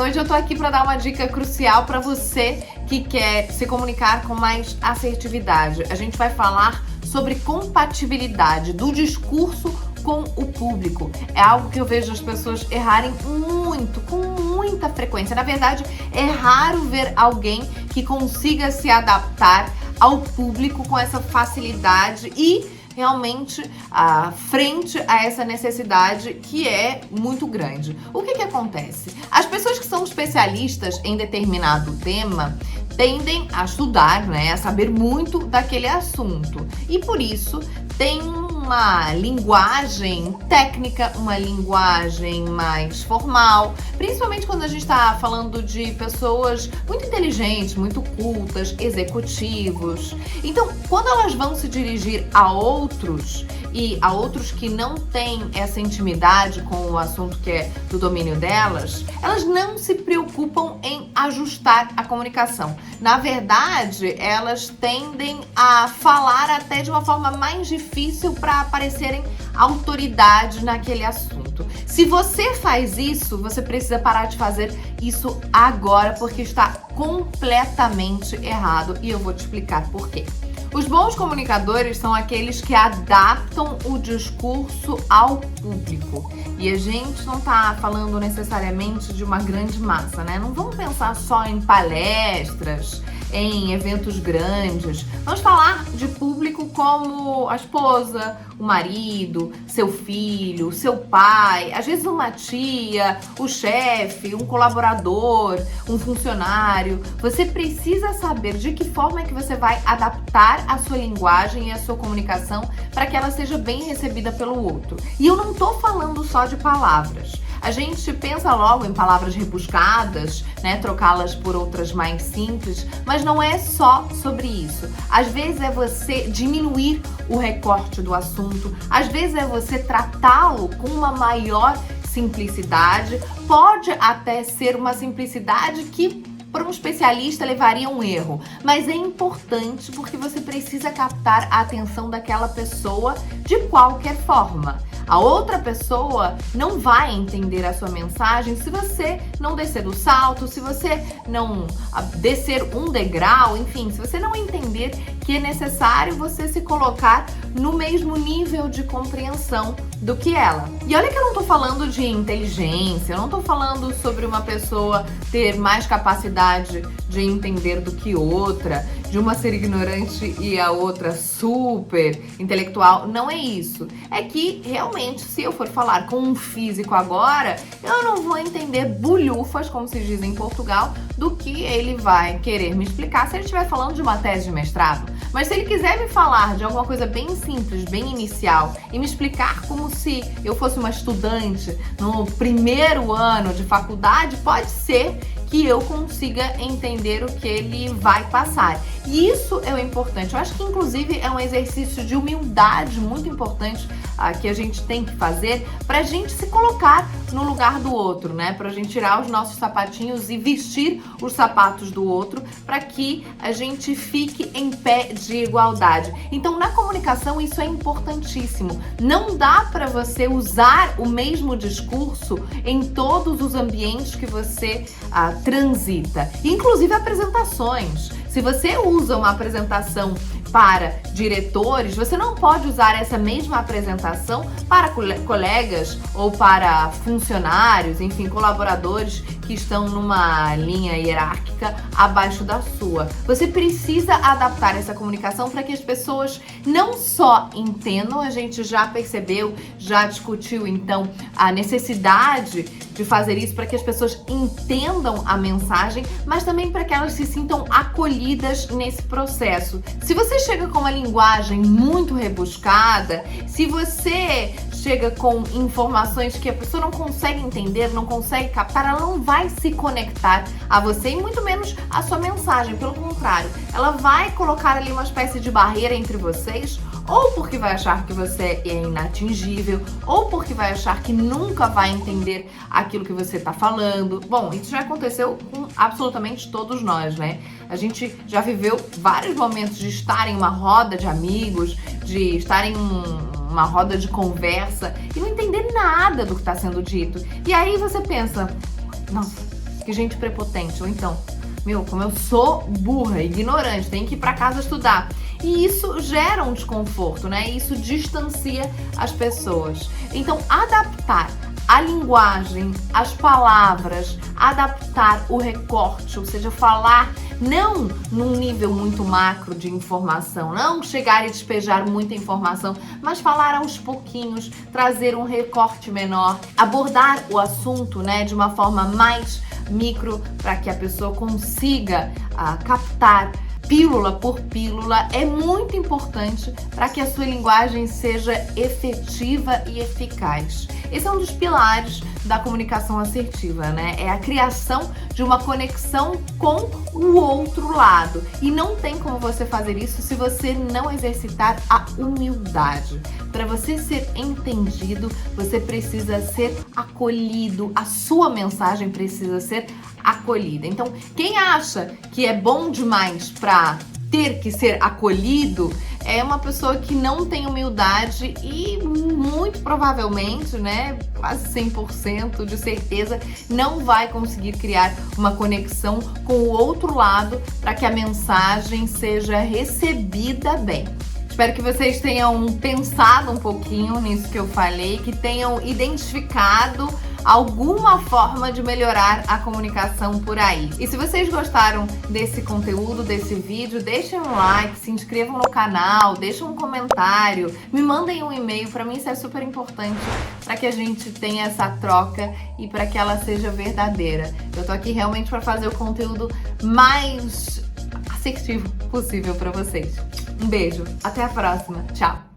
Hoje eu tô aqui para dar uma dica crucial para você que quer se comunicar com mais assertividade. A gente vai falar sobre compatibilidade do discurso com o público. É algo que eu vejo as pessoas errarem muito, com muita frequência. Na verdade, é raro ver alguém que consiga se adaptar ao público com essa facilidade e realmente frente a essa necessidade que é muito grande. O que acontece? As pessoas que são especialistas em determinado tema tendem a estudar, né, a saber muito daquele assunto e por isso tem uma linguagem técnica, uma linguagem mais formal, principalmente quando a gente está falando de pessoas muito inteligentes, muito cultas, executivos. Então, quando elas vão se dirigir a outros e a outros que não têm essa intimidade com o assunto que é do domínio delas, elas não se preocupam em ajustar a comunicação. Na verdade, elas tendem a falar até de uma forma mais difícil para parecerem autoridade naquele assunto. Se você faz isso, você precisa parar de fazer isso agora, porque está completamente errado e eu vou te explicar por quê. Os bons comunicadores são aqueles que adaptam o discurso ao público. E a gente não tá falando necessariamente de uma grande massa, né? Não vamos pensar só em palestras, em eventos grandes. Vamos falar de público como a esposa, o marido, seu filho, seu pai, às vezes uma tia, o chefe, um colaborador, um funcionário. Você precisa saber de que forma é que você vai adaptar a sua linguagem e a sua comunicação para que ela seja bem recebida pelo outro. E eu não tô falando só de palavras. A gente pensa logo em palavras rebuscadas, né, trocá-las por outras mais simples, mas não é só sobre isso. Às vezes é você diminuir o recorte do assunto, às vezes é você tratá-lo com uma maior simplicidade, pode até ser uma simplicidade que para um especialista levaria a um erro, mas é importante porque você precisa captar a atenção daquela pessoa de qualquer forma. A outra pessoa não vai entender a sua mensagem se você não descer do salto, se você não descer um degrau, enfim, se você não entender que é necessário você se colocar no mesmo nível de compreensão do que ela. E olha que eu não tô falando de inteligência, eu não tô falando sobre uma pessoa ter mais capacidade de entender do que outra, de uma ser ignorante e a outra super intelectual. Não é isso. É que realmente, se eu for falar com um físico agora, eu não vou entender bulhufas, como se diz em Portugal, do que ele vai querer me explicar se ele estiver falando de uma tese de mestrado. Mas se ele quiser me falar de alguma coisa bem simples, bem inicial e me explicar como se eu fosse uma estudante no primeiro ano de faculdade, pode ser que eu consiga entender o que ele vai passar. E isso é o importante. Eu acho que, inclusive, é um exercício de humildade muito importante que a gente tem que fazer pra gente se colocar no lugar do outro, né? Pra gente tirar os nossos sapatinhos e vestir os sapatos do outro para que a gente fique em pé de igualdade. Então, na comunicação, isso é importantíssimo. Não dá para você usar o mesmo discurso em todos os ambientes que você transita, inclusive apresentações. Se você usa uma apresentação para diretores, você não pode usar essa mesma apresentação para colegas ou para funcionários, enfim, colaboradores que estão numa linha hierárquica abaixo da sua. Você precisa adaptar essa comunicação para que as pessoas não só entendam, a gente já percebeu, já discutiu então a necessidade de fazer isso para que as pessoas entendam a mensagem, mas também para que elas se sintam acolhidas nesse processo. Se você chega com uma linguagem muito rebuscada, se você chega com informações que a pessoa não consegue entender, não consegue captar, ela não vai se conectar a você e muito menos a sua mensagem. Pelo contrário, ela vai colocar ali uma espécie de barreira entre vocês, ou porque vai achar que você é inatingível, ou porque vai achar que nunca vai entender aquilo que você está falando. Bom, isso já aconteceu com absolutamente todos nós, né? A gente já viveu vários momentos de estar em uma roda de amigos, de estar em uma roda de conversa e não entender nada do que está sendo dito. E aí você pensa, nossa, o que gente prepotente. Ou então, meu, como eu sou burra, ignorante, tenho que ir pra casa estudar. E isso gera um desconforto, né? Isso distancia as pessoas. Então, adaptar a linguagem, as palavras, adaptar o recorte, ou seja, falar não num nível muito macro de informação, não chegar e despejar muita informação, mas falar aos pouquinhos, trazer um recorte menor, abordar o assunto, né, de uma forma mais micro para que a pessoa consiga captar pílula por pílula, é muito importante para que a sua linguagem seja efetiva e eficaz. Esse é um dos pilares da comunicação assertiva, né? É a criação de uma conexão com o outro lado. E não tem como você fazer isso se você não exercitar a humildade. Para você ser entendido, você precisa ser acolhido. A sua mensagem precisa ser acolhida. Então, quem acha que é bom demais para ter que ser acolhido é uma pessoa que não tem humildade e muito provavelmente, né, quase 100% de certeza, não vai conseguir criar uma conexão com o outro lado para que a mensagem seja recebida bem. Espero que vocês tenham pensado um pouquinho nisso que eu falei, que tenham identificado alguma forma de melhorar a comunicação por aí. E se vocês gostaram desse conteúdo, desse vídeo, deixem um like, se inscrevam no canal, deixem um comentário, me mandem um e-mail. Para mim isso é super importante para que a gente tenha essa troca e para que ela seja verdadeira. Eu tô aqui realmente para fazer o conteúdo mais assertivo possível para vocês. Um beijo, até a próxima, tchau!